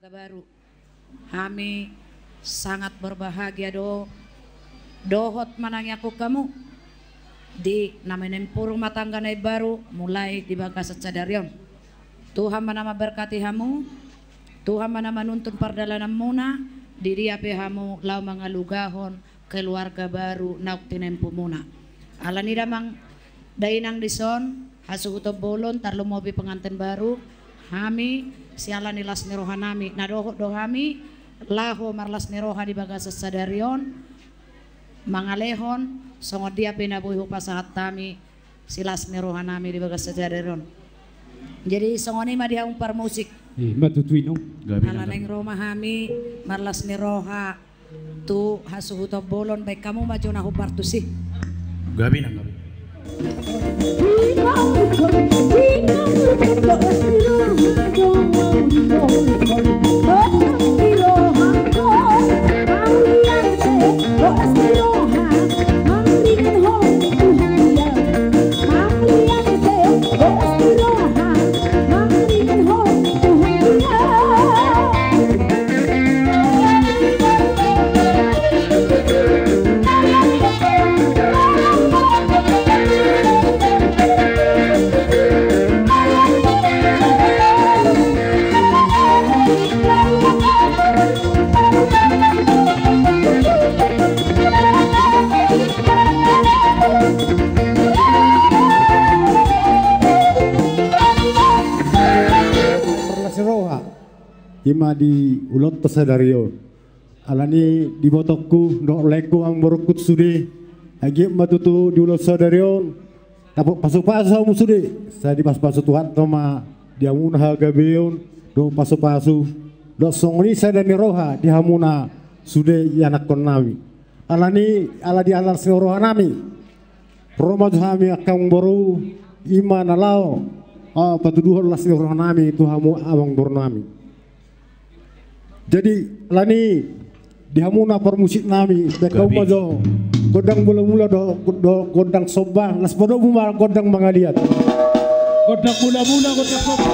keluarga baru. Kami sangat berbahagia dohot manangnya aku kamu di namanya rumah tangga baru mulai di Bagas Sadarion. Tuhan mana berkati hamu, Tuhan mana menuntun perdalanan muna diri ape hamu lau mangalugahon keluarga baru nauk tinempu muna. Ala nida mang dainang dison hasuhuto bolon tarlo mobi pengantin baru kami sialan nilas niroha nami nadoho dohami laho marlas niroha di Bagas Sadarion mangalehon songod dia pinabuhi pasahat tami silas niroha nami di Bagas Sadarion. Jadi songoni mah dia umpar musik. Matutuino. Alaneng Roma kami marlas niroha tu hasuhuto bolon baik kamu maju nahu partu sih. Gabi nang gabi. Ima di ulot Sadarion alani di botokku ndok leku ang borokut sude agi matutu di ulot Sadarion tapok pasu-pasu mu sude saya di pas-pasu Tuhan toma dia munha gabeon do pasu-pasu do songni sada ni roha di hamuna sude anak kon nami alani ala di alar roha nami Roma hami akang boru ima nalao patuduhon las roha nami tu hamu awang bor nami. Jadi lani dihamuna permusik nami bekau majo godang mula-mula do godang sobah las podo buma godang mangaliat Godang mula-mula godang sobah.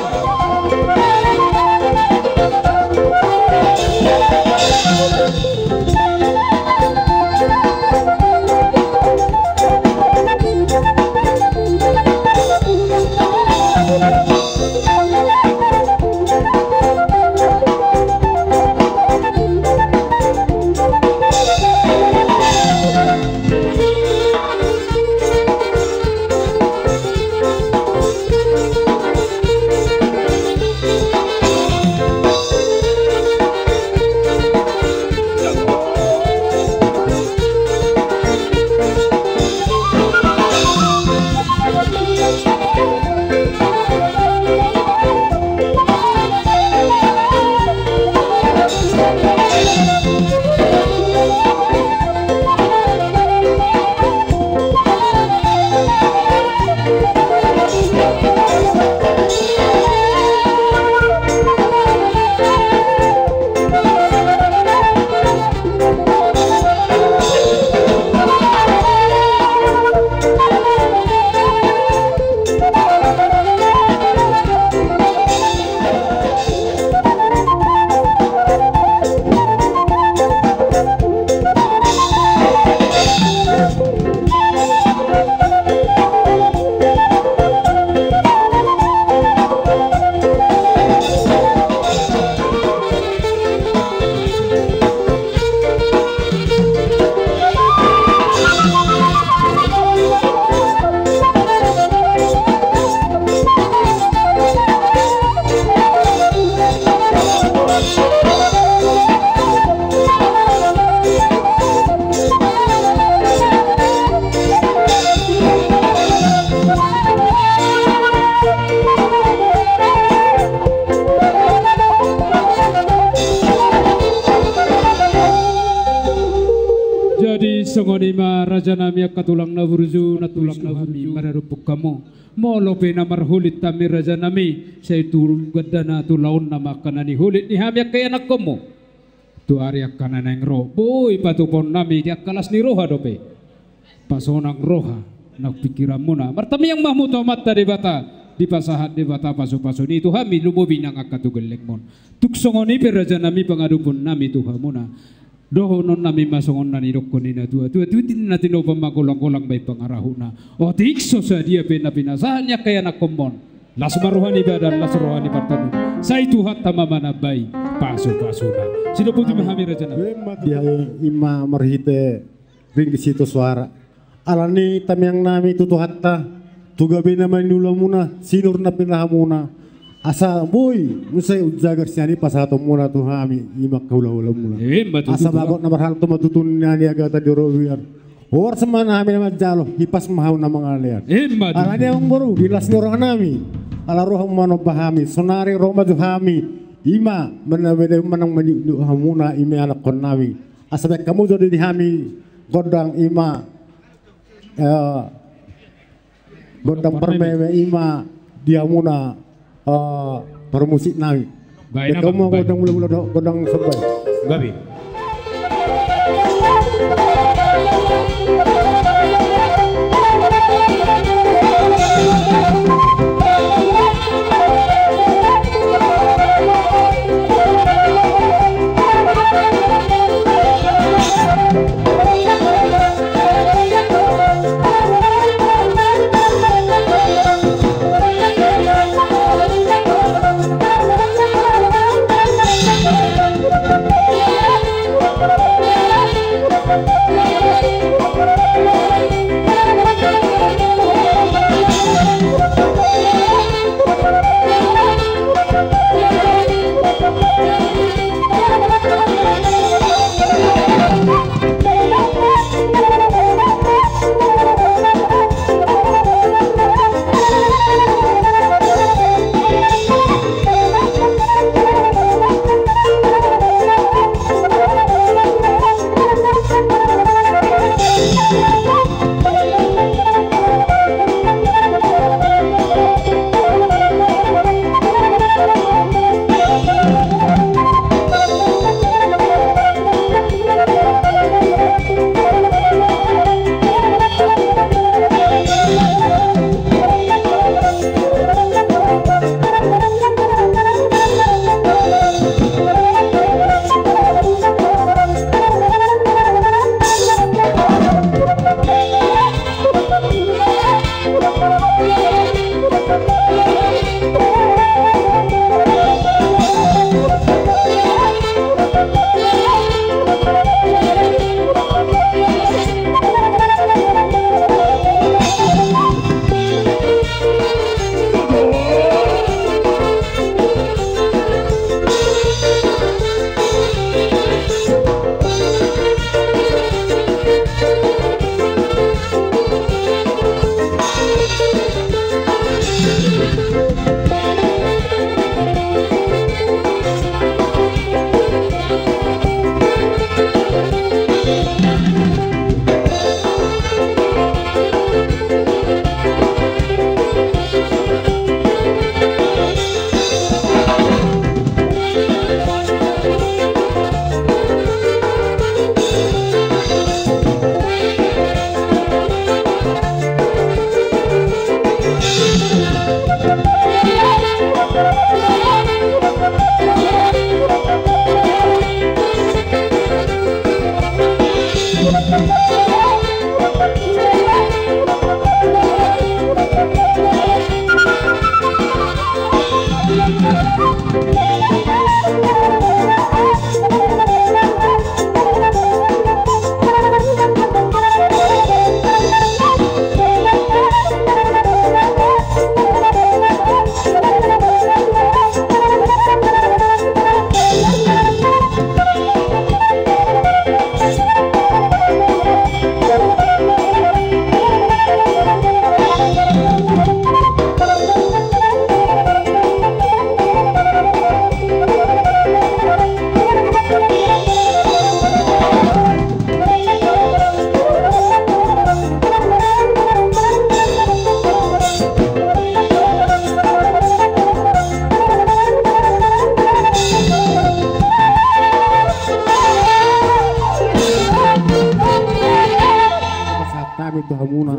Songonima raja nami katulang na burju na tulang na burju mararupok kamo molope na marhulit tami raja nami sa itu ganda na tulaon na makanani hulit ni hamyak kay anak ko mo tu ariak kananeng ro boy patupon nami di akalas ni roha dope pasonang roha nagpikiran mo na martami ang mahmuto mata di bata di pasahat di bata pasu-pasu ni Tuhan mi lumobi nang akatugelek mon tuksongoni peraja nami pangadupun nami Tuhan mona dohonon nami masongon nani rokkonina tua tin natin no pamakulang-kulang bay pangarahuna o tikso sa dia pinasahannya kaya nakomon las maruhani badan las rohani partanu sai Tuhan tamamana bay pasu-pasuna sino puti mahami raja nami dia ima marhite ring di situ suara alani tamyang nami tutu hatta tugabe naman nula muna sinur na pinahamuna asa boy musay udjagar siyani pasato muna tu hami imak kahula-hula muna asa bagot na marhal to matutun niya agata dirowiar or semana hami naman jalo hipas mahaw na mga alian alani ang buru bilas ni orang nami ala rohang mano bahami sonari roma tu hami ima menabede manang menidu hamuna ime anak kon nami asa baik kamu jadi di hami godang ima godang permewe ima dia muna permusik nami. Kamu godang mula-mula godang sebai. Gabi.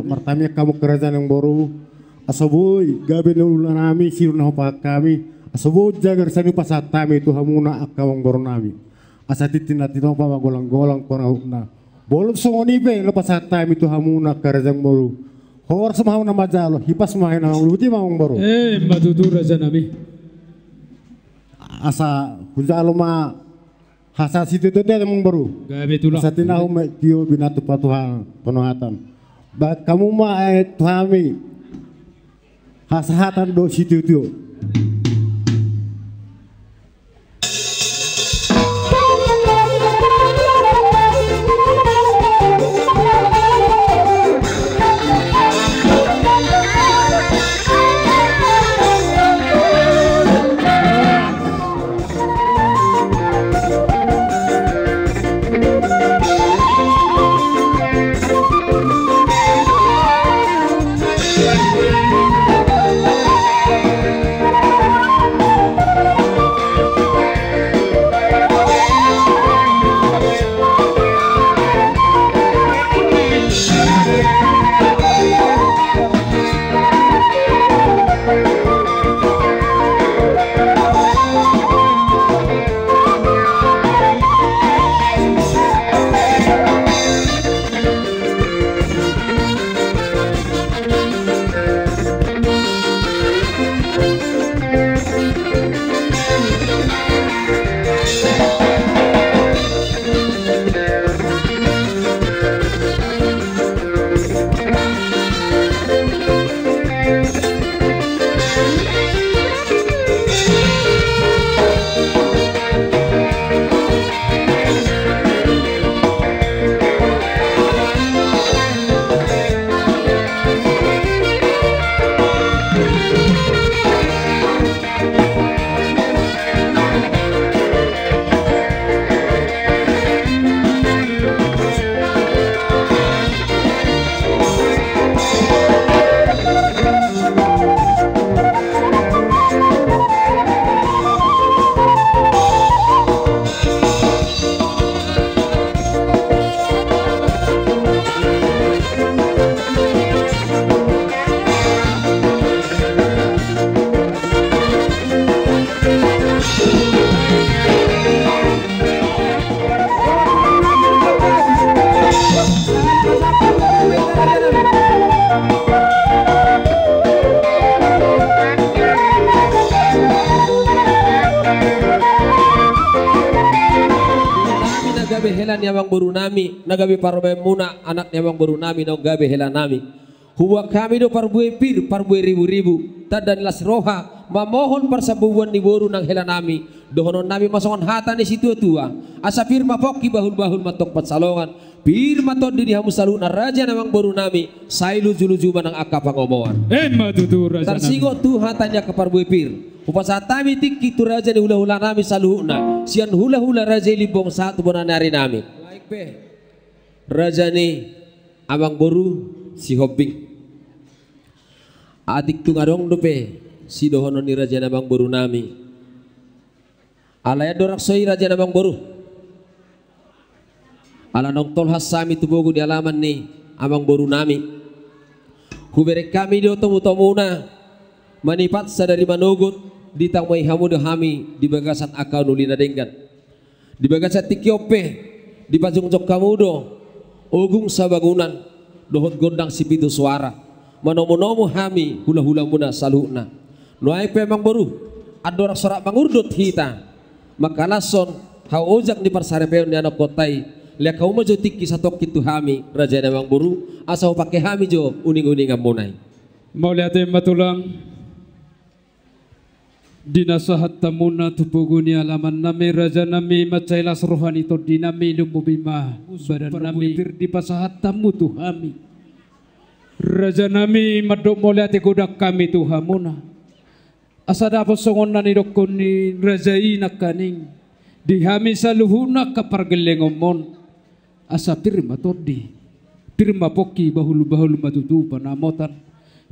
Martamia kamu kerajaan yang baru asoboy gabi nululan nami siruna hopak kami asoboy jagar sani pasatami tu hamuna akawang baru nami asatitin natin pa magolang-golang na bolong songoni pe lepas satami tu hamuna karajang baru hor semahu na majalo hipas mahin na luti mawang baru matutu raja nami asa kunjalo ma hasa situ tu dia mawang baru gabi tulang asatina hume kio binatu patuhan penuhatan ba kamu ma tuhami hasahatan do situ tu helan yamang baru nami nagabi parbe muna anak yamang baru nami no gabe helan nami huwa kami do parbue ribu-ribu tadan las roha mamohon persabuan di boru nang helan nami dohonon nami masongan hata ni situ tua asa firma poki bahul-bahul matong patsalongan firma to di hamu saluna raja namang baru nami sailu julu-julu manang akap pangomoan matutu raja tarsigo tu hatanya ke parbue pir upasatami tiki tu raja ni hula-hula nami saluhna sian hula-hula raja libong satu bonanari nami baik be raja ni amang boru si hobbing adik tu ngarong dope si dohono ni raja namang boru nami alaya dorak soi raja namang boru ala nong tol hasami tu bogu di alaman ni amang boru nami hubere kami do tomu-tomuna manipat sadari manogot ditang may hamu do hami di bagasan akaw nulina denggan di bagasan tikyope di pajungjok kamudo ogung sa bangunan dohot gondang si pitu suara manomo-nomo hami hula-hula muna saluhna noay pemang baru adorak sorak mangurdot hita makalason hau ojak di parsarepeon di anak kotai lihat kau maju tiki satok kitu hami raja namang buru asal pakai hami jo uning-uning amunai mau lihat matulang dinasahat tamuna tupuguni alaman nami raja nami macailas rohani to dinami lumubima badan nami di pasahat tamu tu hami raja nami madok moliati godak kami tu hamuna asada posongon nani dokoni raja ina kaning di hami saluhuna kapargelengomon asa pirma todi pirma poki bahulu matutu panamotan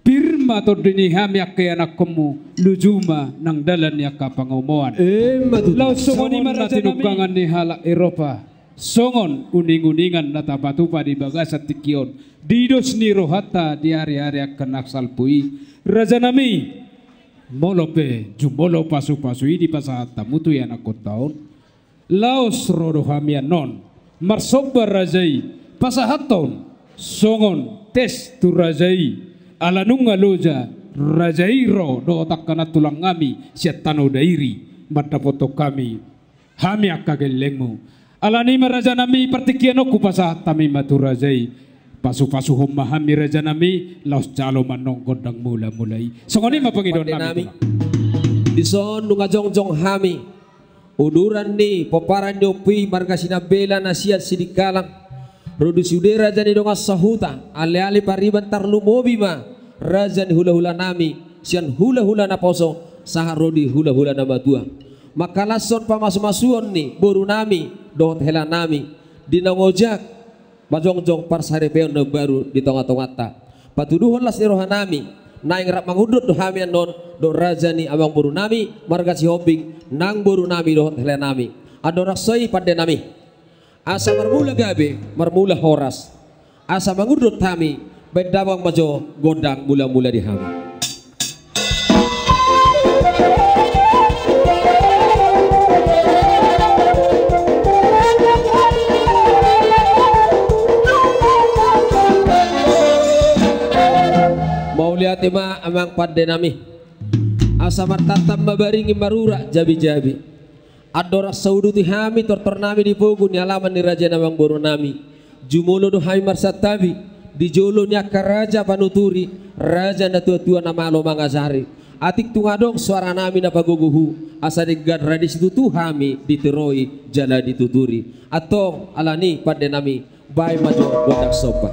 pirma todini hami akke anak komu lujuma nang dalan ya kapangomoan lausungoni marati nukangan ni halak Eropa songon uning-uningan natapatupa di bagasa tikion didos ni rohata di hari-hari akan aksal pui raja nami molope jumolo pasu-pasu di pasahata mutu yang aku tahun laos rodo hamian non marsoba rajai pasahaton songon tes tu rajai alanunga loja rajai ro do takana tulang ngami siatano dairi mata foto kami hami akagelengmu alani maraja nami partikiano ku pasahat tami matu rajai pasu-pasu humahami raja nami laos jalo manong gondang mula-mulai songoni mapangidon nami dison nunga jongjong hami uduran ni paparan nyopi marga sinabela nasiat sidikalang rodusi ude raja ni donga sahuta ale-ale pariban tarlumobi ma raja ni hula-hula nami sian hula-hula na poso saha rodi hula-hula na batua makalason pamasu-masuon ni boru nami dohot hela nami dinangojak bajongjong parsarepeon na baru di tonga-tonga ta patuduhon las ni roha nami naing rap mangudut do hamian non do raja ni abang boru nami marga si hobing nang boru nami dohot hela nami adorak soi pada nami asa marmula gabe marmula horas asa mangudut kami bedawang majo godang mula-mula di hami mau lihat ma amang pada nami asa martatam mabaringi marura jabi-jabi adorak sauduti hami tortor nami di pogun ni alaman ni raja namang boru nami jumulo do hami marsatabi di jolo nya karaja panuturi raja na tua-tua nama lo mangasari atik tungadong suara nami na paguguhu asa digad radis tutu hami diteroi jala dituturi atong alani pada nami bay majo bodak sopa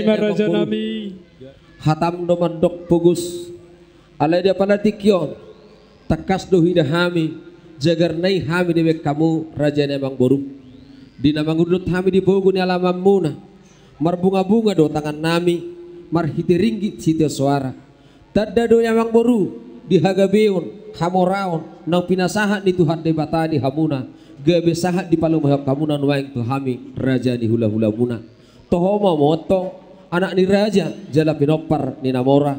Raja nami. Hatam do mandok pugus alai dia palatikyon takas do hida hami jagar nai hami dewek kamu raja emang boru di namang udut hami di bogu ni alamam muna marbunga-bunga do tangan nami marhiti ringgit siti suara tadda do emang boru di hagabeon hamoraon nang pinasahat ni Tuhan debata di hamuna gabe sahat di palumahok kamuna nuaing tu hami raja ni hula-hula muna tohoma motong anak ni raja jala pinopar ni namora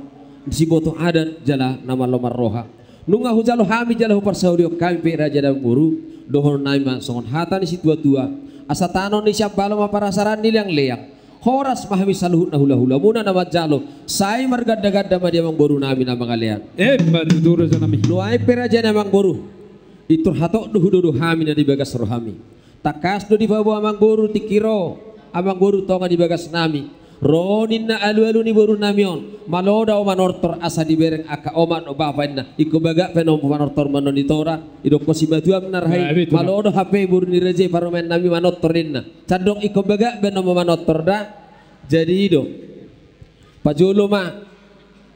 si boto adan jala nama lomar roha nunga hujalo hami jala hupar saudio kami pe raja dan guru dohon naima songon hata ni si tua-tua asa tanon ni siap balo maparasaran ni leang horas mahami saluhut na hula-hula muna nama jalo sai margada-gada ma dia mang boru nami nama kalian Bantu Raja nami. nuai pe raja namang boru itu hatok duhu hami na di bagas rohami takas do di bawa amang boru tikiro amang boru tonga di bagas nami ronin na alu-alu ni boru namion maloda o manortor asa dibereng aka oman o bapain na iko baga penom manortor manonitora idok ko si batuam narhai malodo HP boru ni reje paromen nami manotorin na candok iko baga benom manotor da jadi ido pajolo ma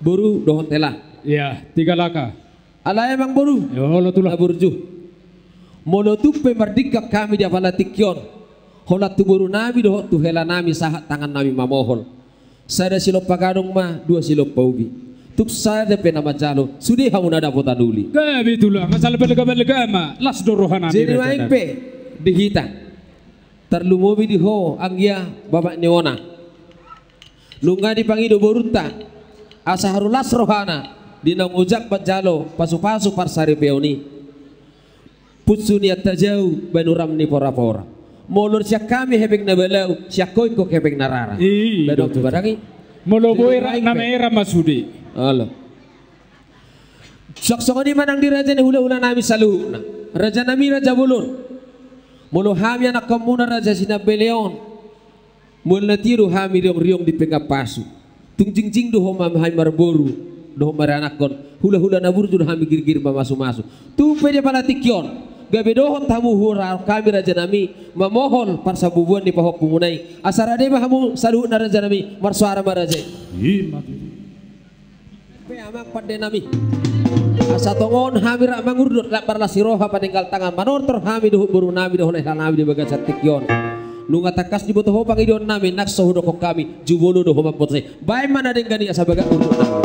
boru dohon tela Ya, 3 laka. ala emang boru Yo tulah. burju molotupe mardika kami dia palatikyon holat tu boru nami doh tu hela nami sahat tangan nami mamohol sada silop pagadong ma 2 silop paubi tuk sada pe nama jalo sudi hamuna dapat aduli Gabi tulah. Masalah belega-belega ma. Las dorohan jadi main pe dihita terlumobi di ho anggia babak neona lunga di pangido borunta asa harulas rohana dinang ujak bajalo pasu-pasu parsari peoni putsuni atajau banuram ni pora-pora molor siya kami hebeng na balaw siya koy ko hebeng narara bedok tu badangi Moloboy na mera masudi. alo sok-sok ni manang di raja ni hula-hula nami saluh na raja nami raja bulur mulu hami anak kamuna raja sinabeleon mulu tiru hami riong-riong di pengap pasu tung jing-jing do homa hai marboru do maranak kon hula-hula na burjun hami gir-gir mamasu-masu tumpe dia palatikyon gabe dohon tamu hura kami raja nami mamohon parsa bubuan di pahok pumunai asara de mahamu saluh na raja nami marsuara maraja pe amak pande nami asa tongon hami rak mangurdut lak parla siroha paninggal tangan manortor hami doh buru nami doh leh nami di bagas tikyon lunga takas di boto ho pangidon nami nak sohudo ko kami jubolo doh homa potse bay mana dengani asa baga urut nami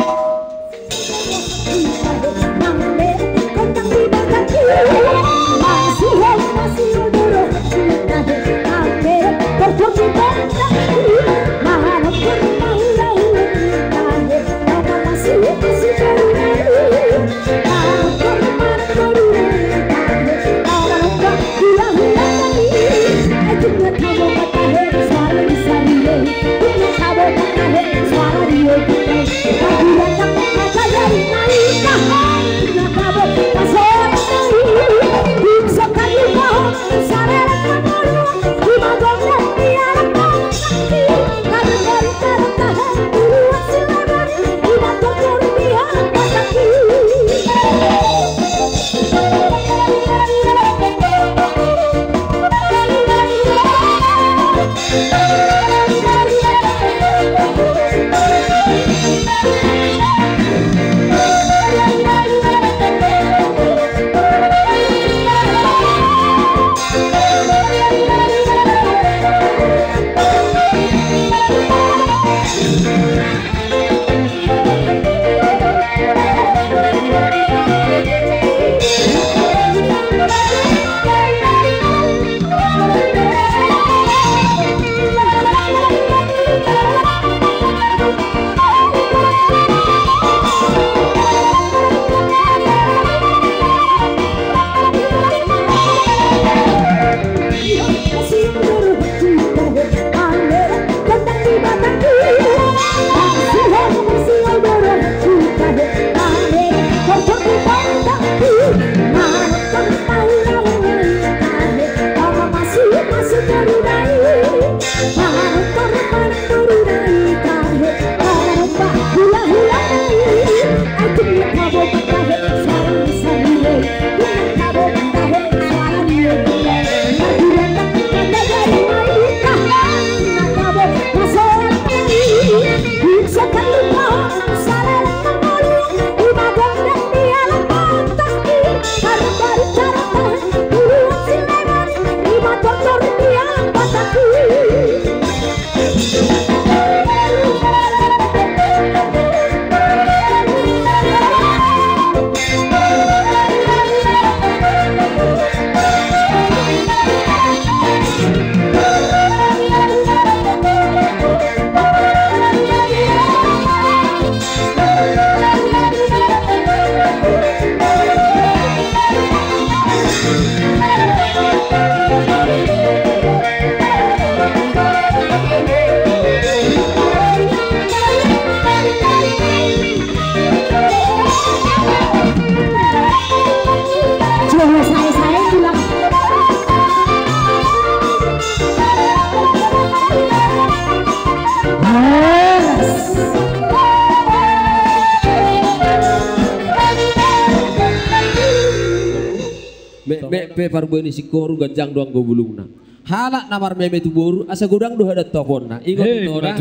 Me pe parbo ini sikoru gajang doang go bulungna. Halak namar meme tu boru asa godang do hadat toponna. Ingot itu orang.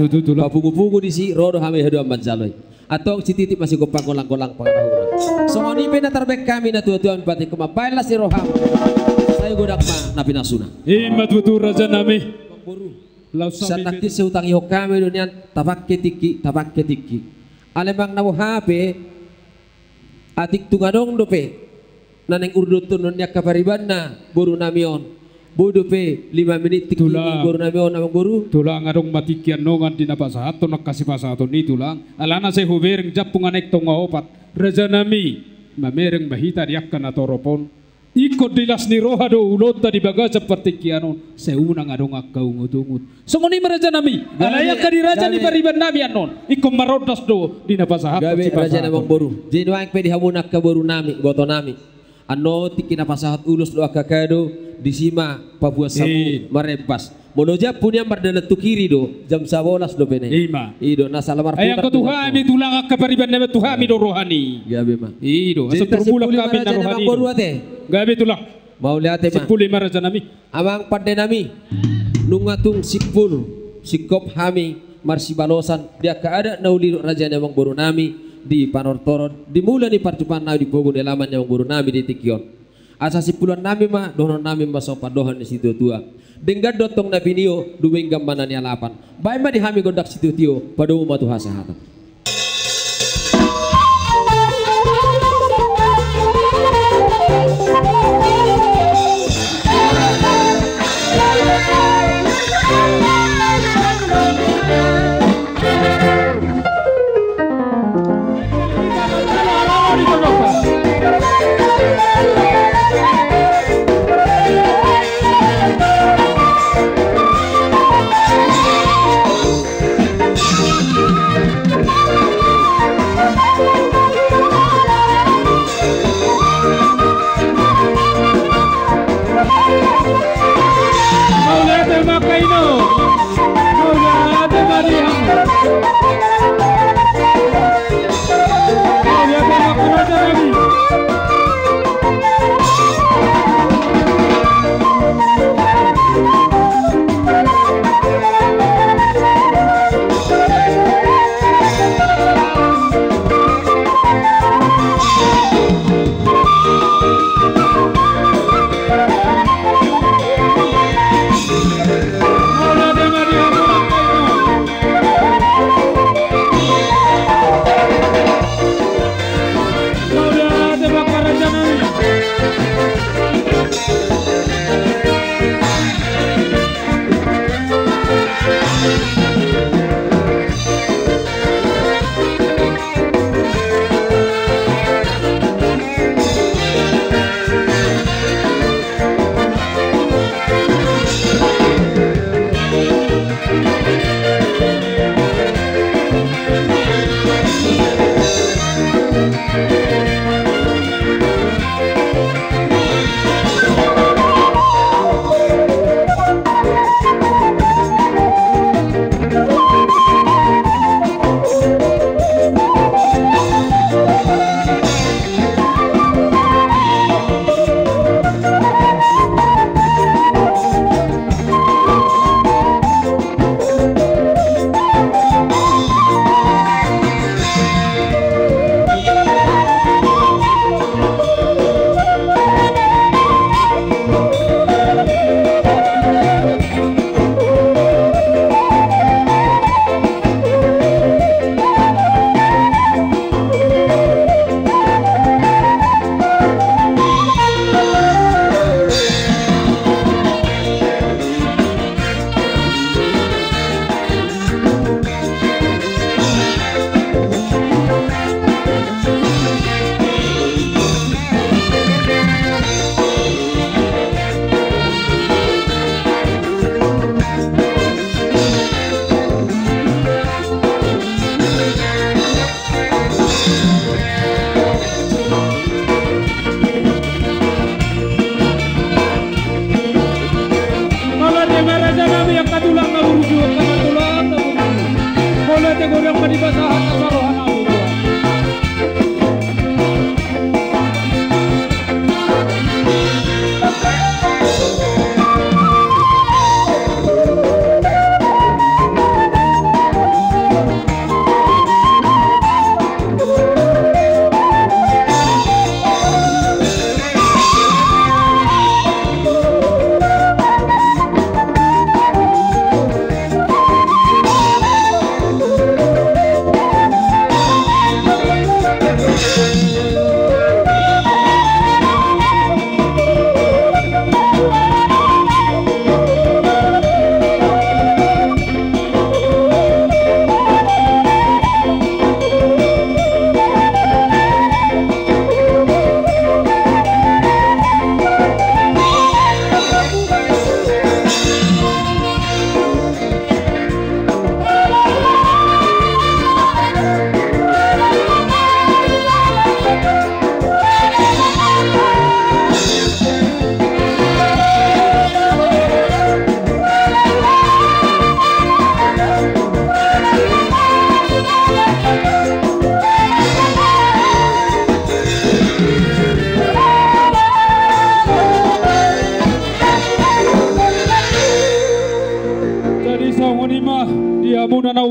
Papugu-pugu di si rodo hame hado amat jaloi. Atau si titip masih go pangkolang-kolang pangarahuna. Songoni pe na tarbek kami na tuan-tuan pati kemabaila si roham. Saya godang ma napinasuna. Imat betul raja nami. Saat nakti seutang yo kami dunia tapak ketiki. Alemang nawo HP atik tungadong dope. Naneng urdutun nya kaparibanna boru namion bodo pe 5 menit tiki boru namion amang boru tulang ngadong matikian nongan di napasahato nakasi pasahato ni tulang alana se hubereng japungan ek tonga opat raja nami mamereng bahita diakkan atau ropon ikut dilas ni rohado ulota di baga seperti kiano seunang adong akau ngutungut songoni raja nami alaya ka di raja ni pariban nami anon ikut marodas do di napasahato gabe raja namang boru jinuang pe dihamunak ka boru nami goto nami ano tikina pasahat ulus doa kakado disima Papua Sabu marepas monoja punya mardana tukiri do jam 11 do pene ido nasalamar ayang ketuhami tulang kapariban nama tuhami do rohani gabe ma ido asa perbulan kami na rohani gabe tulang mau lihat ma 15 raja nami amang padde nami nungatung sikop hami marsi balosan dia kaada nauli raja namang boru nami di panortoron dimulai ni parcupan nabi di pogo di alaman yang guru nabi di tikion asasi puluhan nami mah donon nami masopa dohan di situ tua dengar dotong nabi nio dumeng gambanan ni alapan baik mah di hami godak situ tio pada umat tuha sahatan Hola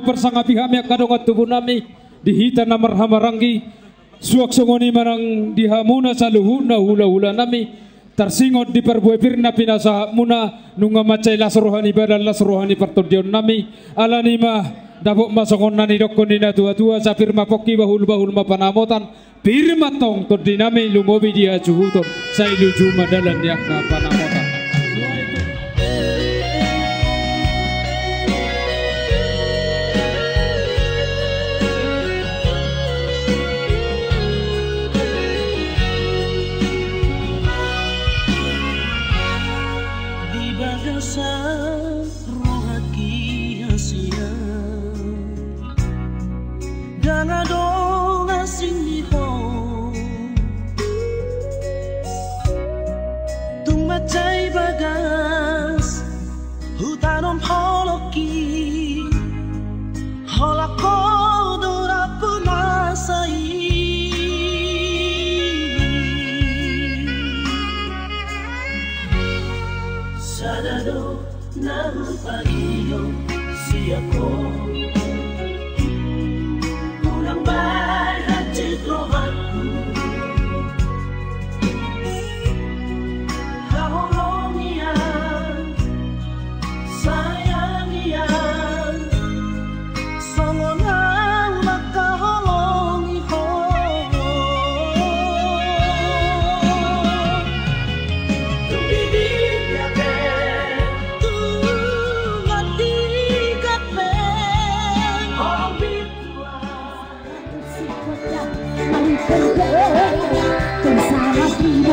persangapi kami kadongat tubuh nami dihita na marhamaranggi suak songoni marang dihamuna saluhuna hula-hula nami tersingot di perbuepirna pinasa muna nunga macai lasrohani badan lasrohani partodion nami alani mah dapok masongon nani dokon dina tua-tua sapir mapoki bahul-bahul mapanamotan pirma tong to dinami lumobi dia cuhuton sai luju madalan yak panamotan.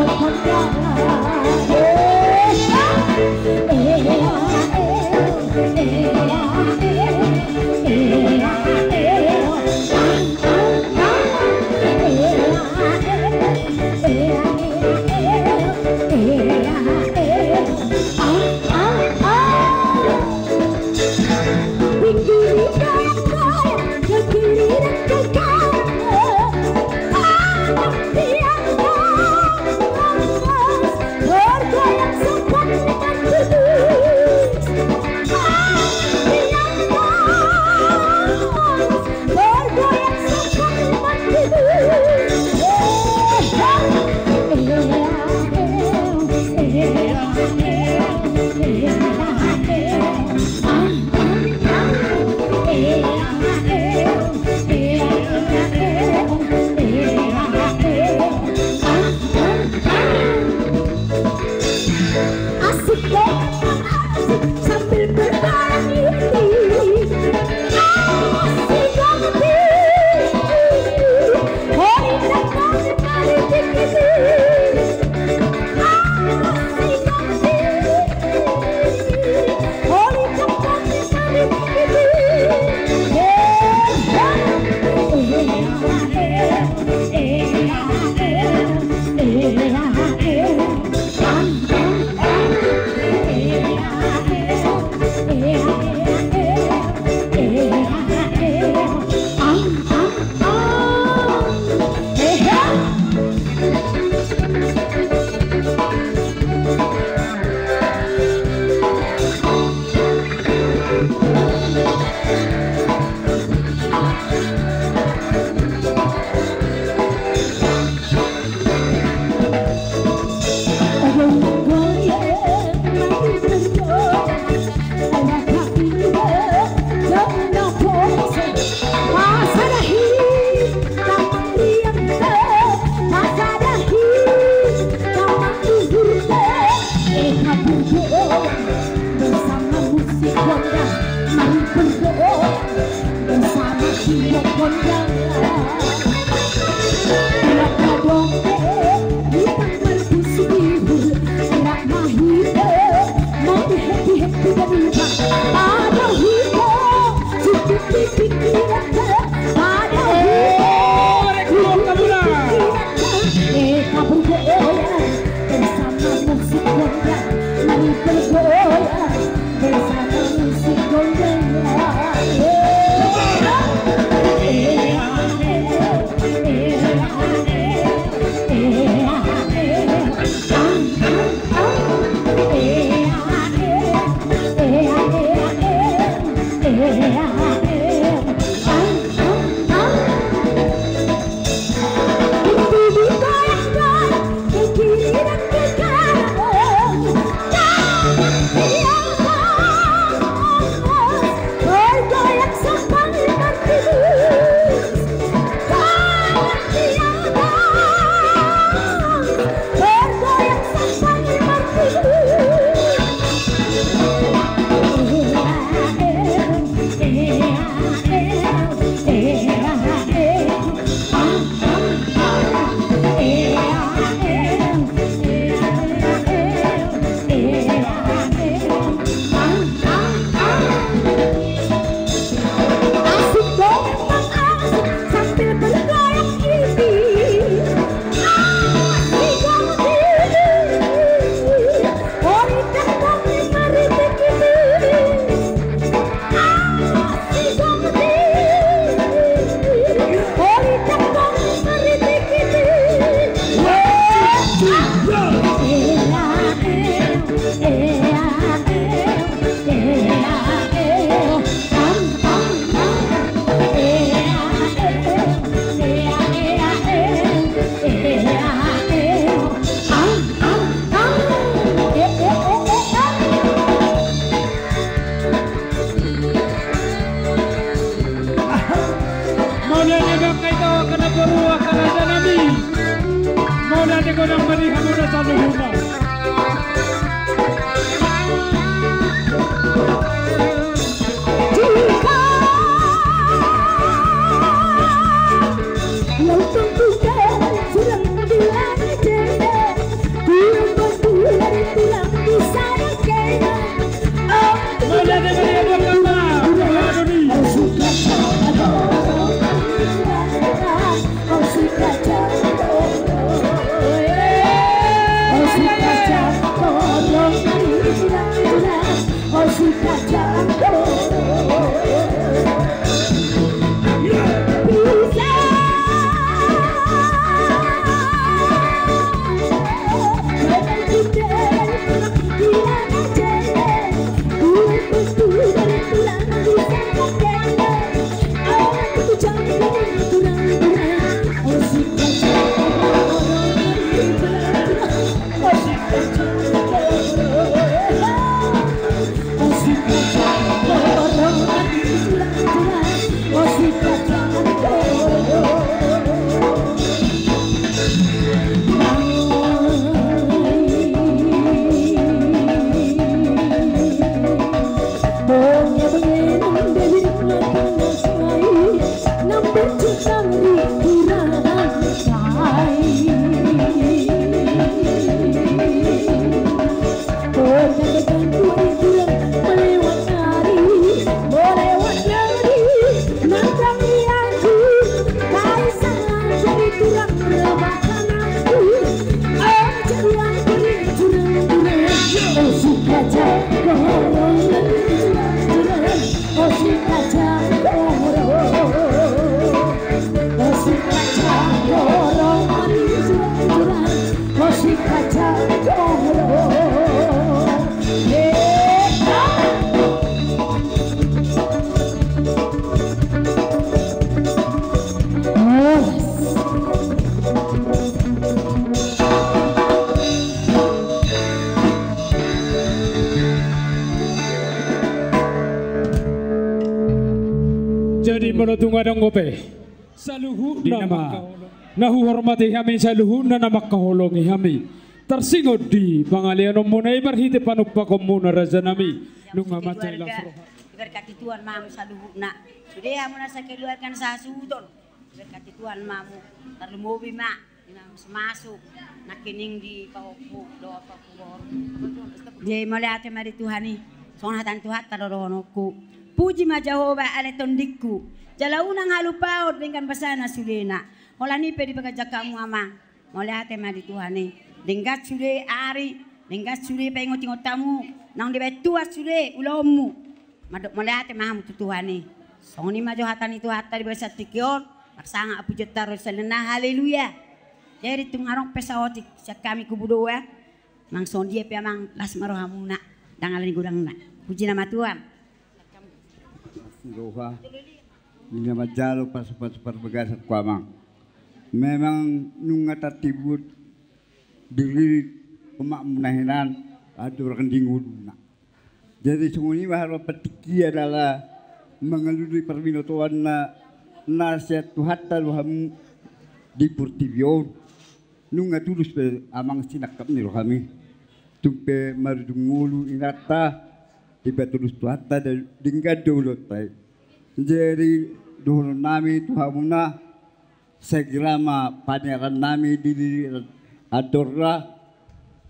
Oh, Jadi menuntung adang gope saluhu nama nahu hormati kami saluhu na nama kaholongi kami tersingod di pangalian munai berhiti panupa komuna raja nami nunga macai lafroha berkati Tuhan mamu saluhu na sudah amun asa keluarkan sasudon berkati Tuhan mamu terlalu mobi mak masuk nakining di paupu doa pakubor jadi melihat mari Tuhan ni sonatan Tuhan taronoku puji ma Jehovah ale tondikku jalauna ngalupaot dengan basana sulena holani pedi pagajak kamu ama melihat mari Tuhan ni denggat sude ari denggat sude pengotingot tamu nang di tua sude ulomu madok melihat maham Tuhan ni soni ma johatan itu hatta di basa tikior paksanga apu jetaro selena haleluya jadi tungarong pesawati sak kami kubudoa mang son dia pe mang las marohamuna dangalani gudangna puji nama Tuhan Roha ini nama jalo pas begas kuamang memang nunga tatibut diri umak menahinan adur kendinguduna jadi sungguh bahwa petiki adalah mengelului perwinotoan nasihat Tuhan taluham di Purtivion nunga tulus be amang sinakap ni rohami tumpe mardungulu inata tiba tulus tuhatta dan dingkat dulu tay jadi dulu nami tuhamuna segirama pangeran nami diri adorra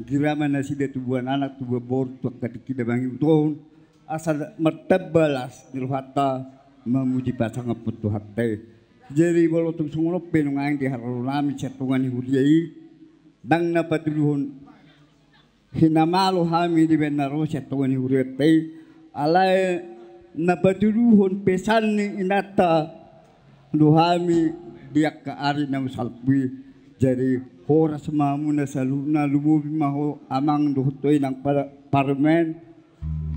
girama nasi de tubuhan anak tubuh bor tuak ketika bangi utun asal mertabalas nilhatta memuji pasang ngeput tuhatta jadi walau tu sungguh penungang di haru nami cetungan huriai dang napa duluhun hinamalu hami di benaro cetungan huriai alai napa duluhun pesan ni inata duhami dia ke ari nam salpi jadi Horas mamuna saluna lumubi maho amang dohtoy ng parmen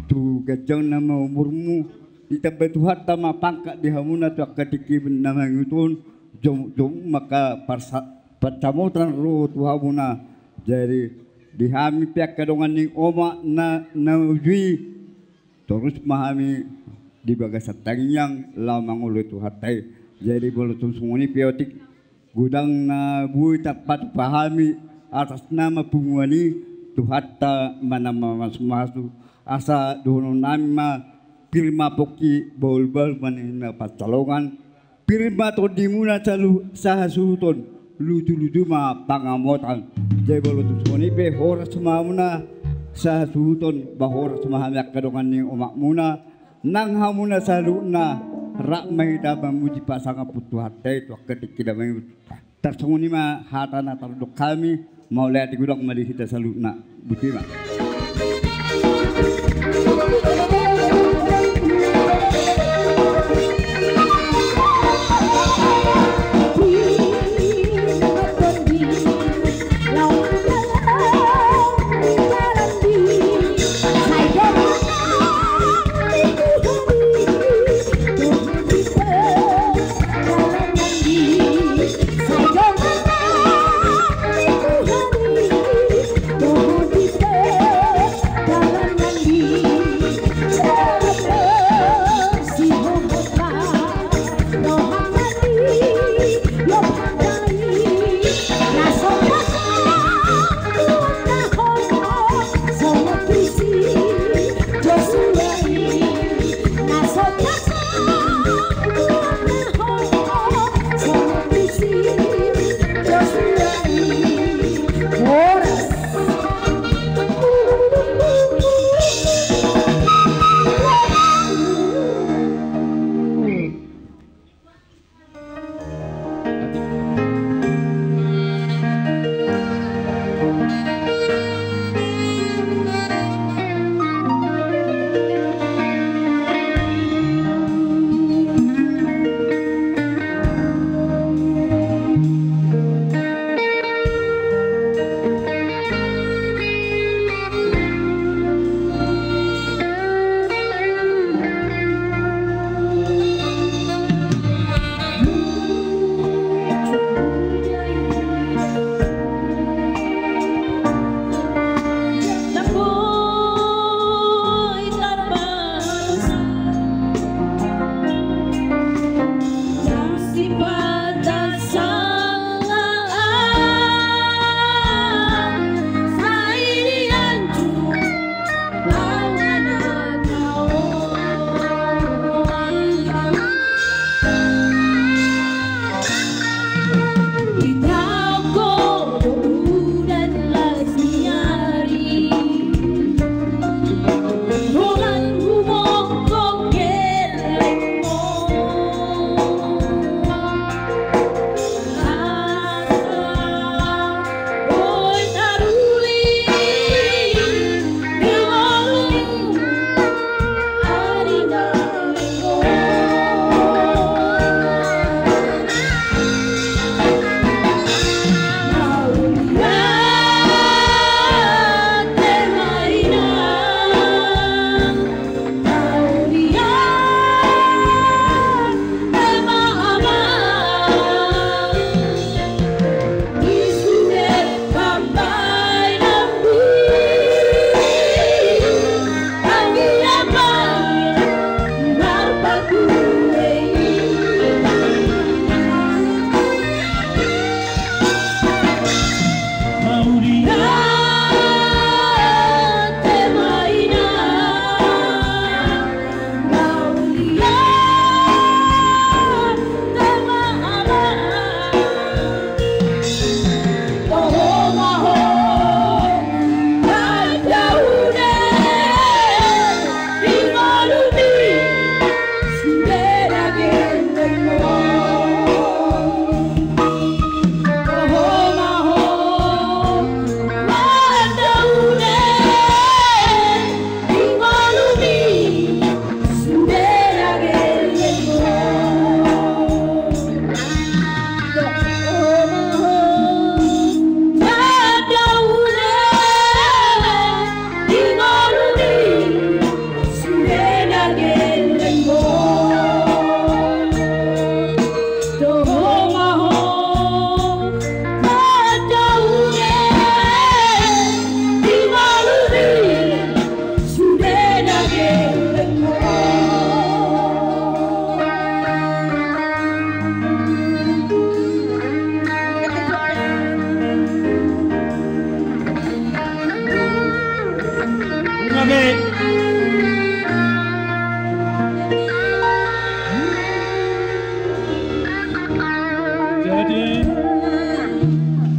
tu gajang nama umurmu itabetuhat tama pangkat di hamuna tu akadikibin nama ngutun jom maka percamutan roh tu hamuna jadi dihami pihak kadongan ning oma na ujui terus mahami di bagasat tangyang lamang ulo tu hatai jadi bolo sumsunguni piotik gudang na bui tapat pahami atas nama pungwani tu hatta mana masu asa dono nama pirma poki bol manina patalongan pirma to dimuna calu sahasuton lutu ma pangamotan jai bolo tusoni pe horas mamuna sahasuton bahor semahami kadongan ni omak muna nang hamuna saluna rak mai da memuji pasangan putu hati tu ketik kita mai tersunguni ma hatana tarduk kami mau lihat di gudang mali kita saluna buti ma Oh,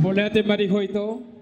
Mulai ate mariho ito.